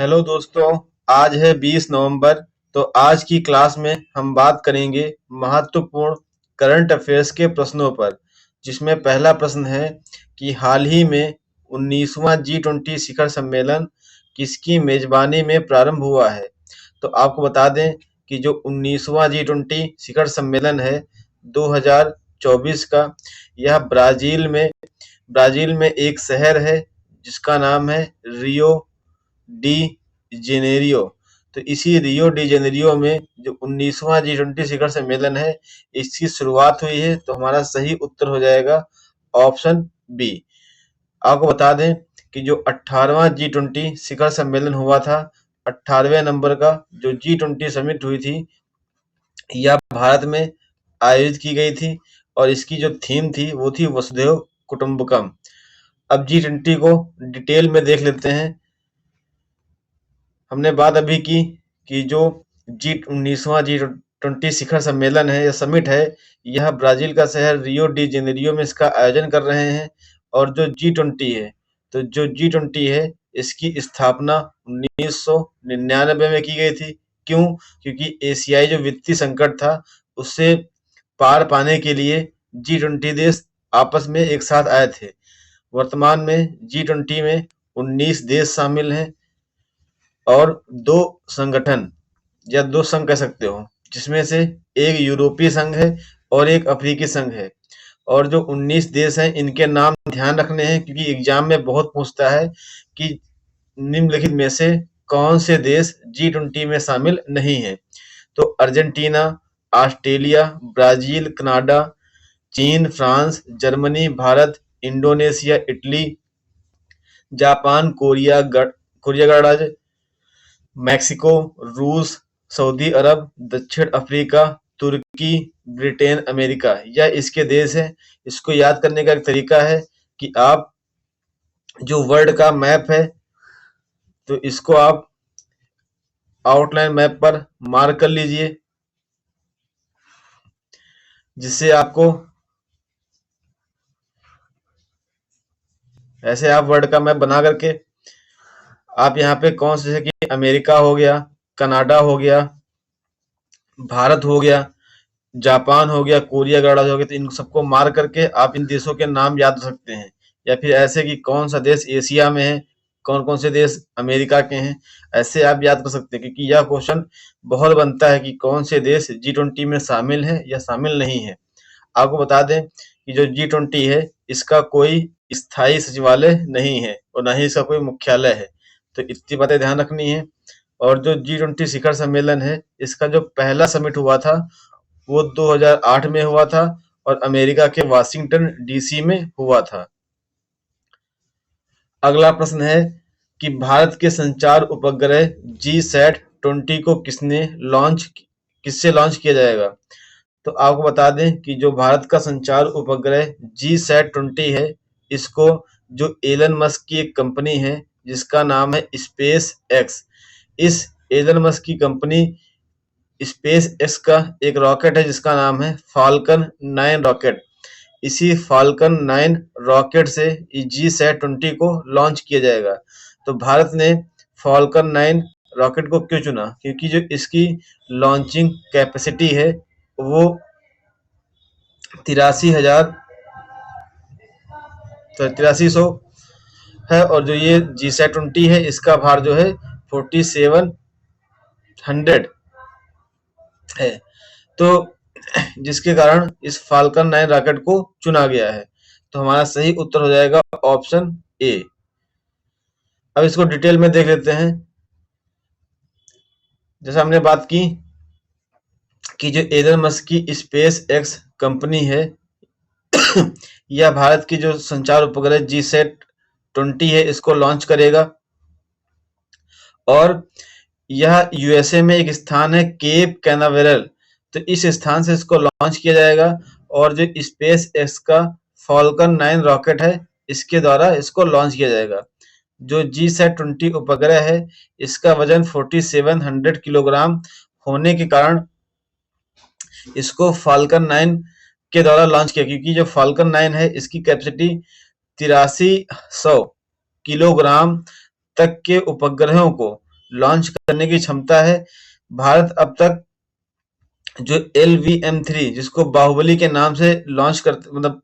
Hello दोस्तों। आज है 20 नवंबर। तो आज की क्लास में हम बात करेंगे महत्वपूर्ण करंट अफेयर्स के प्रश्नों पर, जिसमें पहला प्रश्न है कि हाल ही में 19वां G20 शिखर सम्मेलन किसकी मेजबानी में प्रारंभ हुआ है। तो आपको बता दें कि जो 19वां G20 शिखर सम्मेलन है 2024 का, यह ब्राजील में एक शहर है जिसका नाम है रियो डी जेनेरियो। तो इसी रियो डी जेनेरियो में जो 19वां G20 शिखर सम्मेलन है, इसकी शुरुआत हुई है। तो हमारा सही उत्तर हो जाएगा ऑप्शन बी। आपको बता दें कि जो 18वां G20 शिखर सम्मेलन हुआ था, 18वें नंबर का जो G20 समिट हुई थी, यह भारत में आयोजित की गई थी और इसकी जो थीम थी वो थी वसुधैव कुटुंबकम। अब G20 को डिटेल में देख लेते हैं। हमने बात अभी की कि जो 19वां G20 शिखर सम्मेलन है या समिट है, यह ब्राजील का शहर रियो डी जेनेरियो में इसका आयोजन कर रहे हैं। और जो G20 है, तो जो G20 है इसकी स्थापना 1999 में की गई थी। क्यों? क्योंकि एशियाई जो वित्तीय संकट था उससे पार पाने के लिए G20 देश आपस में एक साथ आए थे। वर्तमान में G20 में 19 देश शामिल हैं और दो संगठन या दो संघ कह सकते हो, जिसमें से एक यूरोपीय संघ है और एक अफ्रीकी संघ है। और जो 19 देश हैं इनके नाम ध्यान रखने हैं, क्योंकि एग्जाम में बहुत पूछता है कि निम्नलिखित में से कौन से देश G20 में शामिल नहीं है। तो अर्जेंटीना, ऑस्ट्रेलिया, ब्राजील, कनाडा, चीन, France, Germany, Bharat, Indonesia, Italy, Japan, Korea गणराज्य, मैक्सिको, रूस, सऊदी अरब, दक्षिण अफ्रीका, तुर्की, ब्रिटेन, अमेरिका, यह इसके देश हैं। इसको याद करने का एक तरीका है कि आप जो वर्ल्ड का मैप है, तो इसको आप आउटलाइन मैप पर मार्क कर लीजिए, जिससे आपको ऐसे आप वर्ल्ड का मैप बना करके आप यहाँ पे कौन से, जैसे कि अमेरिका हो गया, कनाडा हो गया, भारत हो गया, जापान हो गया, कोरिया गणराज्य हो गया, तो इन सबको मार करके आप इन देशों के नाम याद रख सकते हैं। या फिर ऐसे कि कौन सा देश एशिया में है, कौन कौन से देश अमेरिका के हैं, ऐसे आप याद कर सकते हैं। क्योंकि यह क्वेश्चन बहुत बनता है कि कौन से देश G20 में शामिल है या शामिल नहीं है। आपको बता दें कि जो G20 है इसका कोई स्थायी सचिवालय नहीं है और न ही इसका कोई मुख्यालय है। तो इतनी बातें ध्यान रखनी है। और जो G20 शिखर सम्मेलन है, इसका जो पहला समिट हुआ था वो 2008 में हुआ था और अमेरिका के वाशिंगटन DC में हुआ था। अगला प्रश्न है कि भारत के संचार उपग्रह GSAT-20 को किससे लॉन्च किया जाएगा। तो आपको बता दें कि जो भारत का संचार उपग्रह GSAT-20 है, इसको जो एलन मस्क की एक कंपनी है जिसका नाम है स्पेस एक्स, इस एलन मस्क की कंपनी स्पेस एक्स का एक रॉकेट है जिसका नाम है फाल्कन 9 रॉकेट। इसी फाल्कन 9 रॉकेट से GSAT-20 को लॉन्च किया जाएगा। तो भारत ने फाल्कन 9 रॉकेट को क्यों चुना? क्योंकि जो इसकी लॉन्चिंग कैपेसिटी है वो 8300 है और जो ये GSAT-20 है इसका भार जो है 4700 है। तो जिसके कारण इस फाल्कन 9 रॉकेट को चुना गया है। तो हमारा सही उत्तर हो जाएगा ऑप्शन ए। अब इसको डिटेल में देख लेते हैं। जैसा हमने बात की कि जो एलन मस्क की स्पेस एक्स कंपनी है यह भारत की जो संचार उपग्रह GSAT-20 है इसको लॉन्च करेगा। और यह यूएसए में एक स्थान है केप कैनावेरल, तो इस स्थान से इसको लॉन्च किया जाएगा। और जो स्पेस एक्स का फाल्कन 9 रॉकेट है इसके द्वारा इसको लॉन्च किया जाएगा। जो GSAT-20 उपग्रह है इसका वजन 4700 किलोग्राम होने के कारण इसको फाल्कन 9 के द्वारा लॉन्च किया, क्योंकि जो फाल्कन 9 है इसकी कैपेसिटी 8300 किलोग्राम तक के उपग्रहों को लॉन्च करने की क्षमता है। भारत अब तक जो LVM-3 जिसको बाहुबली के नाम से लॉन्च कर मतलब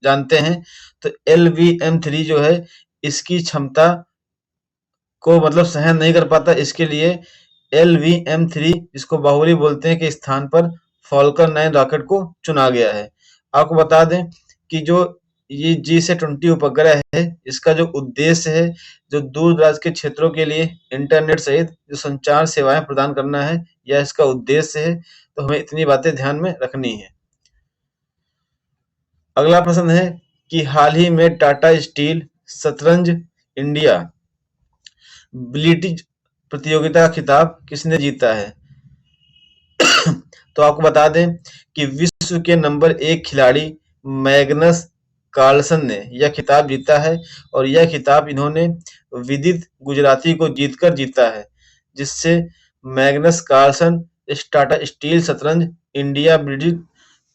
जानते हैं, तो LVM-3 जो है इसकी क्षमता को मतलब सहन नहीं कर पाता, इसके लिए LVM-3 जिसको बाहुबली बोलते हैं के स्थान पर फॉल्कन 9 रॉकेट को चुना गया है। आपको बता दें कि जो ये G-20 उपग्रह है, इसका जो उद्देश्य है, जो दूर दराज के क्षेत्रों के लिए इंटरनेट सहित जो संचार सेवाएं प्रदान करना है, यह इसका उद्देश्य है। तो हमें इतनी बातें ध्यान में रखनी है। अगला प्रश्न है कि हाल ही में टाटा स्टील शतरंज इंडिया ब्लिट्ज प्रतियोगिता का खिताब किसने जीता है? तो आपको बता दें कि विश्व के नंबर 1 खिलाड़ी मैग्नस कार्लसन ने यह खिताब जीता है और यह खिताब इन्होंने विदित गुजराती को जीतकर जीता है, जिससे मैग्नस कार्लसन टाटा स्टील शतरंज इंडिया ब्लिट्ज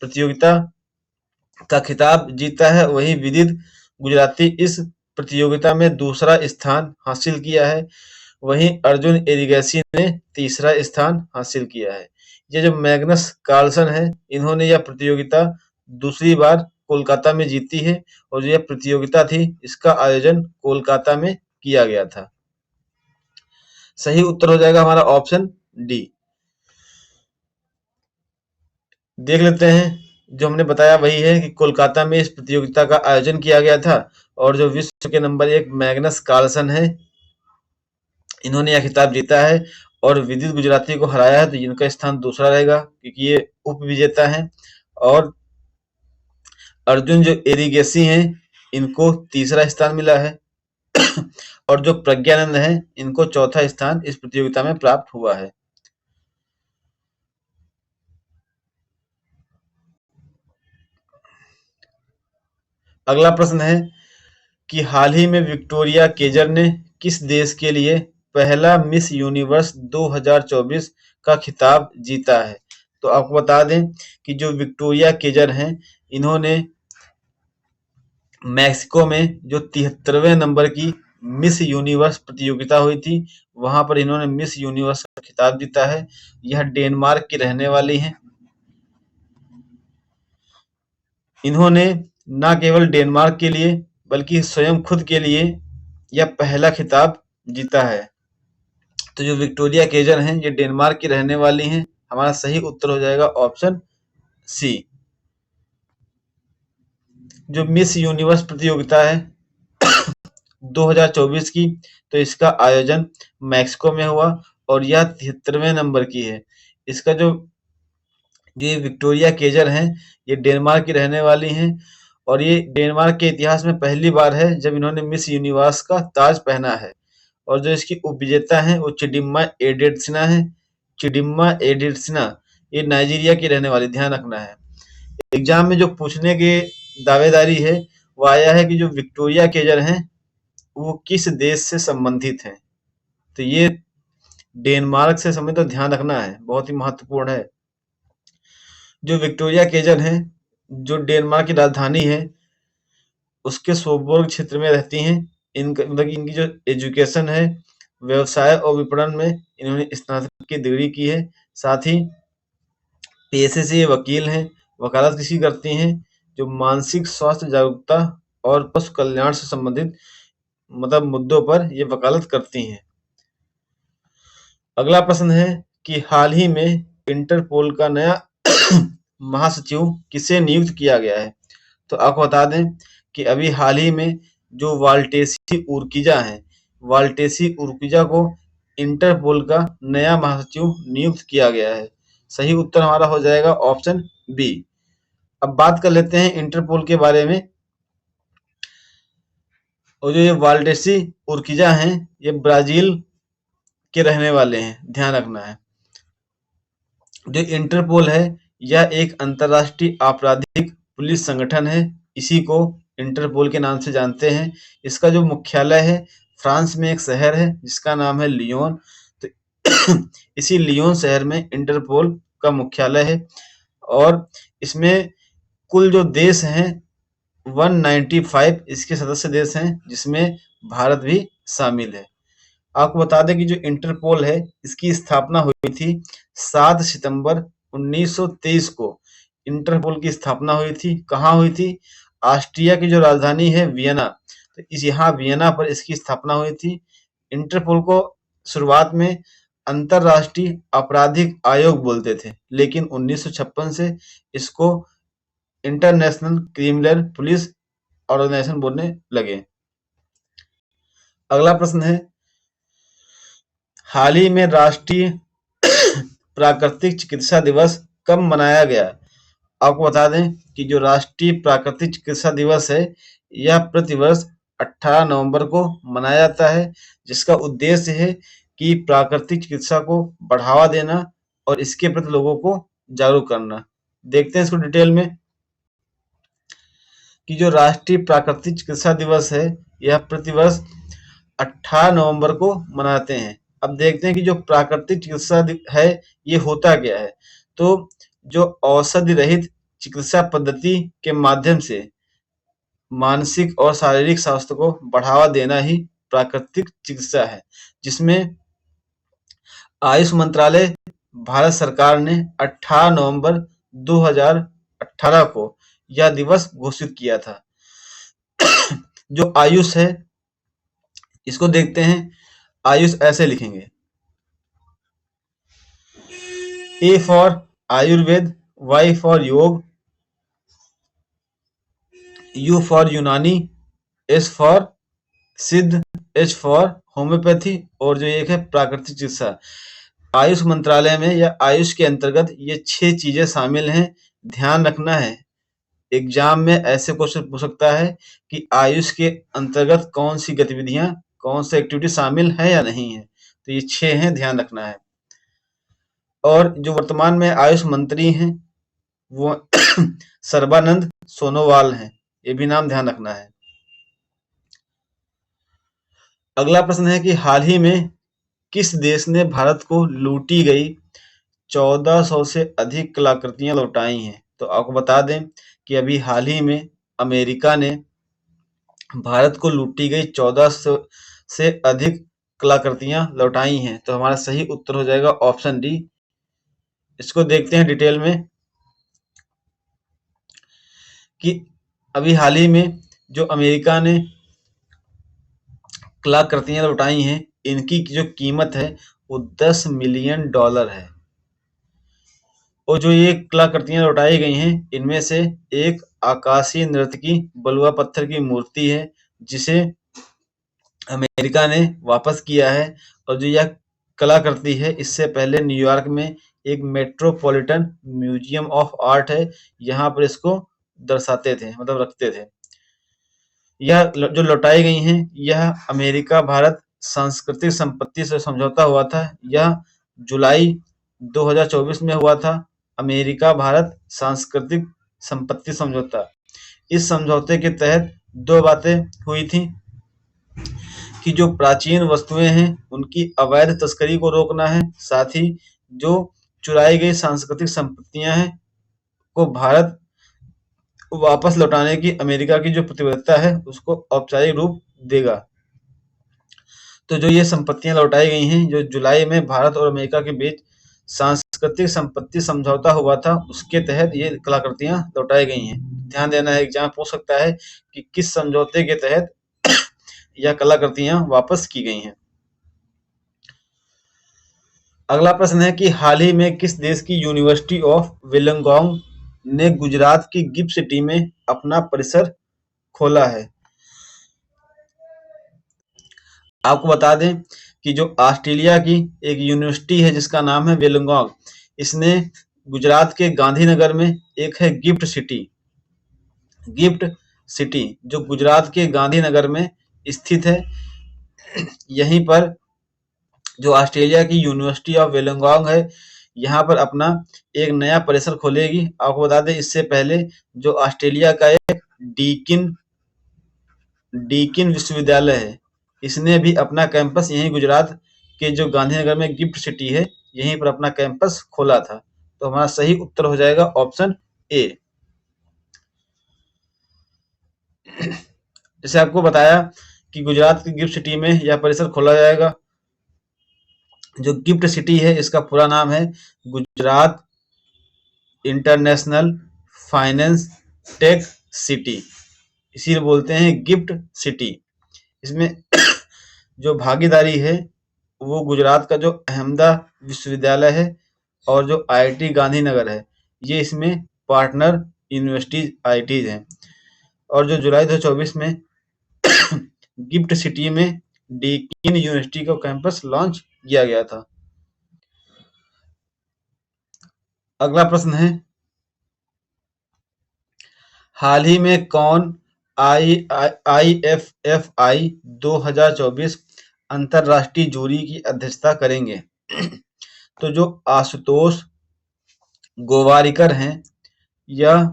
प्रतियोगिता का खिताब जीता है। वहीं विदित गुजराती इस प्रतियोगिता में दूसरा स्थान हासिल किया है। वहीं अर्जुन एरिगैसी ने तीसरा स्थान हासिल किया है। ये जो मैग्नस कार्लसन है, इन्होंने यह प्रतियोगिता दूसरी बार कोलकाता में जीती है और यह प्रतियोगिता थी, इसका आयोजन कोलकाता में किया गया था। सही उत्तर हो जाएगा हमारा ऑप्शन डी। देख लेते हैं, जो हमने बताया वही है कि कोलकाता में इस प्रतियोगिता का आयोजन किया गया था और जो विश्व के नंबर 1 मैग्नस कार्लसन है, इन्होंने यह खिताब जीता है और विदित गुजराती को हराया है, तो इनका स्थान दूसरा रहेगा क्योंकि ये उप विजेता हैं। और अर्जुन जो एरिगेसी हैं, इनको तीसरा स्थान मिला है और जो प्रज्ञानंद हैं, इनको चौथा स्थान इस प्रतियोगिता में प्राप्त हुआ है। अगला प्रश्न है कि हाल ही में विक्टोरिया केजर ने किस देश के लिए पहला मिस यूनिवर्स 2024 का खिताब जीता है? तो आपको बता दें कि जो विक्टोरिया केजर हैं, इन्होंने मैक्सिको में जो 73वें नंबर की मिस यूनिवर्स प्रतियोगिता हुई थी, वहां पर इन्होंने मिस यूनिवर्स का खिताब जीता है। यह डेनमार्क की रहने वाली हैं। इन्होंने न केवल डेनमार्क के लिए बल्कि स्वयं खुद के लिए यह पहला खिताब जीता है। तो जो विक्टोरिया केजर हैं, ये डेनमार्क की रहने वाली हैं। हमारा सही उत्तर हो जाएगा ऑप्शन सी। जो मिस यूनिवर्स प्रतियोगिता है 2024 की, तो इसका आयोजन मैक्सिको में हुआ और यह 73वें नंबर की है। इसका जो ये विक्टोरिया केजर हैं, ये डेनमार्क की रहने वाली हैं और ये डेनमार्क के इतिहास में पहली बार है जब इन्होंने मिस यूनिवर्स का ताज पहना है। और जो इसकी उपविजेता हैं वो चिडिम्मा एडेसिना है। चिडिम्मा एडेसिना ये नाइजीरिया की रहने वाली, ध्यान रखना है। एग्जाम में जो पूछने की दावेदारी है वो आया है कि जो विक्टोरिया केजर हैं वो किस देश से संबंधित हैं। तो ये डेनमार्क से संबंधित, तो ध्यान रखना है, बहुत ही महत्वपूर्ण है। जो विक्टोरिया केजर हैं, जो डेनमार्क की राजधानी है उसके सोबोर्ग क्षेत्र में रहती हैं। इनका मतलब इनकी जो एजुकेशन है, व्यवसाय और विपणन में इन्होंने स्नातक की डिग्री की है। साथ ही पेशे से ये वकील हैं, वकालत कृषि करती हैं, जो मानसिक स्वास्थ्य जागरूकता और पशु कल्याण से संबंधित मतलब मुद्दों पर ये वकालत करती हैं। अगला प्रश्न है कि हाल ही में इंटरपोल का नया महासचिव किसे नियुक्त किया गया है? तो आपको बता दें कि अभी हाल ही में जो वाल्टेसी उर्किजा हैं, वाल्टेसी उर्किजा को इंटरपोल का नया महासचिव नियुक्त किया गया है। सही उत्तर हमारा हो जाएगा ऑप्शन बी। अब बात कर लेते हैं इंटरपोल के बारे में। और जो ये वाल्टेसी उर्किजा हैं, ये ब्राजील के रहने वाले हैं, ध्यान रखना है। जो इंटरपोल है यह एक अंतर्राष्ट्रीय आपराधिक पुलिस संगठन है। इसी को इंटरपोल के नाम से जानते हैं। इसका जो मुख्यालय है फ्रांस में एक शहर है जिसका नाम है लियोन। तो इसी लियोन शहर में इंटरपोल का मुख्यालय है और इसमें कुल जो देश हैं 195 इसके सदस्य देश हैं, जिसमें भारत भी शामिल है। आपको बता दें कि जो इंटरपोल है इसकी स्थापना हुई थी 7 सितंबर 1923 को। इंटरपोल की स्थापना हुई थी, कहाँ हुई थी? ऑस्ट्रिया की जो राजधानी है वियना, तो इस यहाँ वियना पर इसकी स्थापना हुई थी। इंटरपोल को शुरुआत में अंतरराष्ट्रीय आपराधिक आयोग बोलते थे, लेकिन 1956 से इसको इंटरनेशनल क्रिमिनल पुलिस ऑर्गेनाइजेशन बोलने लगे। अगला प्रश्न है, हाल ही में राष्ट्रीय प्राकृतिक चिकित्सा दिवस कब मनाया गया? आपको बता दें कि जो राष्ट्रीय प्राकृतिक चिकित्सा दिवस है यह प्रतिवर्ष 18 नवंबर को मनाया जाता है, जिसका उद्देश्य है कि प्राकृतिक चिकित्सा को बढ़ावा देना और इसके प्रति लोगों को जागरूक करना। देखते हैं इसको डिटेल में कि जो राष्ट्रीय प्राकृतिक चिकित्सा दिवस है यह प्रतिवर्ष 18 नवंबर को मनाते हैं। अब देखते हैं कि जो प्राकृतिक चिकित्सा है ये होता क्या है। तो जो औषधि रहित चिकित्सा पद्धति के माध्यम से मानसिक और शारीरिक स्वास्थ्य को बढ़ावा देना ही प्राकृतिक चिकित्सा है, जिसमें आयुष मंत्रालय भारत सरकार ने 18 नवंबर 2018 को यह दिवस घोषित किया था। जो आयुष है इसको देखते हैं, आयुष ऐसे लिखेंगे, A for Ayurveda, Y for yoga, U for Unani, S for Siddha, H for homeopathy और जो एक है प्राकृतिक चिकित्सा। आयुष मंत्रालय में या आयुष के अंतर्गत ये 6 चीजें शामिल हैं। ध्यान रखना है, एग्जाम में ऐसे क्वेश्चन पूछ सकता है कि आयुष के अंतर्गत कौन सी गतिविधियां, कौन सी एक्टिविटी शामिल है या नहीं है। तो ये 6 हैं, ध्यान रखना है। और जो वर्तमान में आयुष मंत्री हैं वो सर्बानंद सोनोवाल हैं, ये भी नाम ध्यान रखना है। अगला प्रश्न है कि हाल ही में किस देश ने भारत को लूटी गई 1400 से अधिक कलाकृतियां लौटाई हैं? तो आपको बता दें कि अभी हाल ही में अमेरिका ने भारत को लूटी गई 1400 से अधिक कलाकृतियां लौटाई हैं। तो हमारा सही उत्तर हो जाएगा ऑप्शन डी। इसको देखते हैं डिटेल में कि अभी हाल ही में जो अमेरिका ने कलाकृतियां लौटाई हैं इनकी जो कीमत है वो $10 मिलियन है। और जो ये कलाकृतियां लौटाई गई हैं इनमें से एक आकाशीय नर्तकी बलुआ पत्थर की मूर्ति है जिसे अमेरिका ने वापस किया है। और जो यह कलाकृति है इससे पहले न्यूयॉर्क में एक मेट्रोपॉलिटन म्यूजियम ऑफ आर्ट है, यहाँ पर इसको दर्शाते थे, मतलब रखते थे। यह जो लौटाई गई हैं यह अमेरिका भारत सांस्कृतिक संपत्ति से समझौता हुआ था। यह जुलाई 2024 में हुआ था, अमेरिका भारत सांस्कृतिक संपत्ति समझौता। इस समझौते के तहत 2 बातें हुई थी कि जो प्राचीन वस्तुएं हैं उनकी अवैध तस्करी को रोकना है, साथ ही जो चुराई गई सांस्कृतिक संपत्तियां हैं को भारत वापस लौटाने की अमेरिका की जो प्रतिबद्धता है उसको औपचारिक रूप देगा। तो जो ये संपत्तियां लौटाई गई हैं जो जुलाई में भारत और अमेरिका के बीच सांस्कृतिक संपत्ति समझौता हुआ था उसके तहत ये कलाकृतियां लौटाई गई हैं। ध्यान देना है, एग्जाम पूछ सकता है कि किस समझौते के तहत यह कलाकृतियां वापस की गई हैं। अगला प्रश्न है कि हाल ही में किस देश की यूनिवर्सिटी ऑफ वुलंगडोंग ने गुजरात की गिफ्ट सिटी में अपना परिसर खोला है? आपको बता दें कि जो ऑस्ट्रेलिया की एक यूनिवर्सिटी है जिसका नाम है वुलंगडोंग, इसने गुजरात के गांधीनगर में एक है गिफ्ट सिटी जो गुजरात के गांधीनगर में स्थित है। यहीं पर जो ऑस्ट्रेलिया की यूनिवर्सिटी ऑफ वुलंगडोंग है यहाँ पर अपना एक नया परिसर खोलेगी। आपको बता दें इससे पहले जो ऑस्ट्रेलिया का एक डीकिन विश्वविद्यालय है इसने भी अपना कैंपस यहीं गुजरात के जो गांधीनगर में गिफ्ट सिटी है यहीं पर अपना कैंपस खोला था। तो हमारा सही उत्तर हो जाएगा ऑप्शन ए। जैसे आपको बताया कि गुजरात की गिफ्ट सिटी में यह परिसर खोला जाएगा जो गिफ्ट सिटी है इसका पूरा नाम है Gujarat international finance tech city, इसीलिए बोलते हैं गिफ्ट सिटी। इसमें जो भागीदारी है वो गुजरात का जो अहमदाबाद विश्वविद्यालय है और जो आईआईटी गांधीनगर है, ये इसमें पार्टनर यूनिवर्सिटीज आईआईटीज हैं। और जो जुलाई 2024 में गिफ्ट सिटी में डीकिन यूनिवर्सिटी का कैंपस लॉन्च किया गया था। अगला प्रश्न है, हाल ही में कौन IFFI 2024 अंतरराष्ट्रीय जूरी की अध्यक्षता करेंगे? तो जो आशुतोष गोवारिकर हैं यह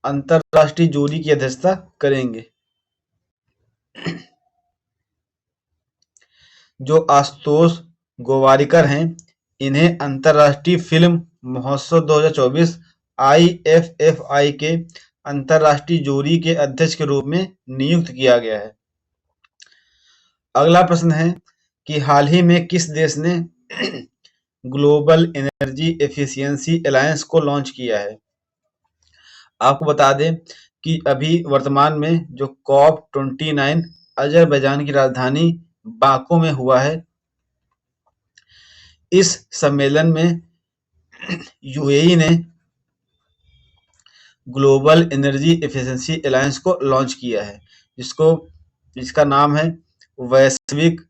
अंतरराष्ट्रीय जूरी की अध्यक्षता करेंगे। जो आशुतोष गोवारिकर हैं इन्हें अंतरराष्ट्रीय फिल्म महोत्सव 2024 IFFI के अंतरराष्ट्रीय जूरी के अध्यक्ष के रूप में नियुक्त किया गया है। अगला प्रश्न है कि हाल ही में किस देश ने ग्लोबल एनर्जी एफिशिएंसी अलायंस को लॉन्च किया है? आपको बता दें कि अभी वर्तमान में जो COP29 अजरबैजान की राजधानी बाकू में हुआ है, इस सम्मेलन में यूएई ने ग्लोबल एनर्जी एफिशिएंसी अलायंस को लॉन्च किया है, जिसका नाम है वैश्विक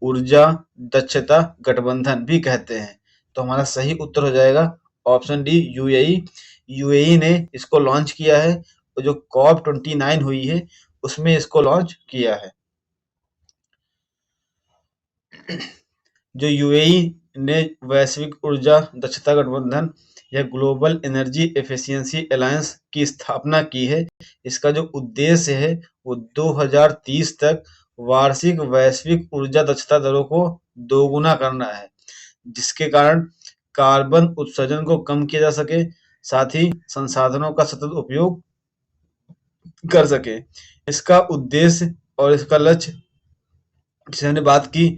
ऊर्जा दक्षता गठबंधन भी कहते हैं। तो हमारा सही उत्तर हो जाएगा ऑप्शन डी यूएई। यूएई ने इसको लॉन्च किया है और जो COP29 हुई है उसमें इसको लॉन्च किया है। जो यूएई ने वैश्विक ऊर्जा दक्षता गठबंधन या ग्लोबल एनर्जी एफिशिएंसी अलायंस की स्थापना की है, इसका जो उद्देश्य है वो 2030 तक वार्षिक वैश्विक ऊर्जा दक्षता दरों को दोगुना करना है, जिसके कारण कार्बन उत्सर्जन को कम किया जा सके, साथ ही संसाधनों का सतत उपयोग कर सके। इसका उद्देश्य और इसका लक्ष्य जिसे हमने बात की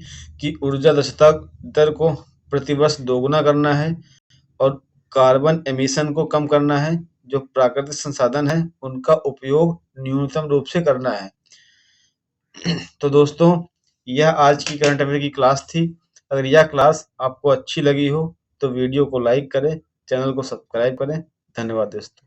कि ऊर्जा दक्षता दर को प्रतिवर्ष दोगुना करना है और कार्बन एमिशन को कम करना है, जो प्राकृतिक संसाधन है उनका उपयोग न्यूनतम रूप से करना है। तो दोस्तों यह आज की करंट अफेयर की क्लास थी। अगर यह क्लास आपको अच्छी लगी हो तो वीडियो को लाइक करें, चैनल को सब्सक्राइब करें। धन्यवाद दोस्तों।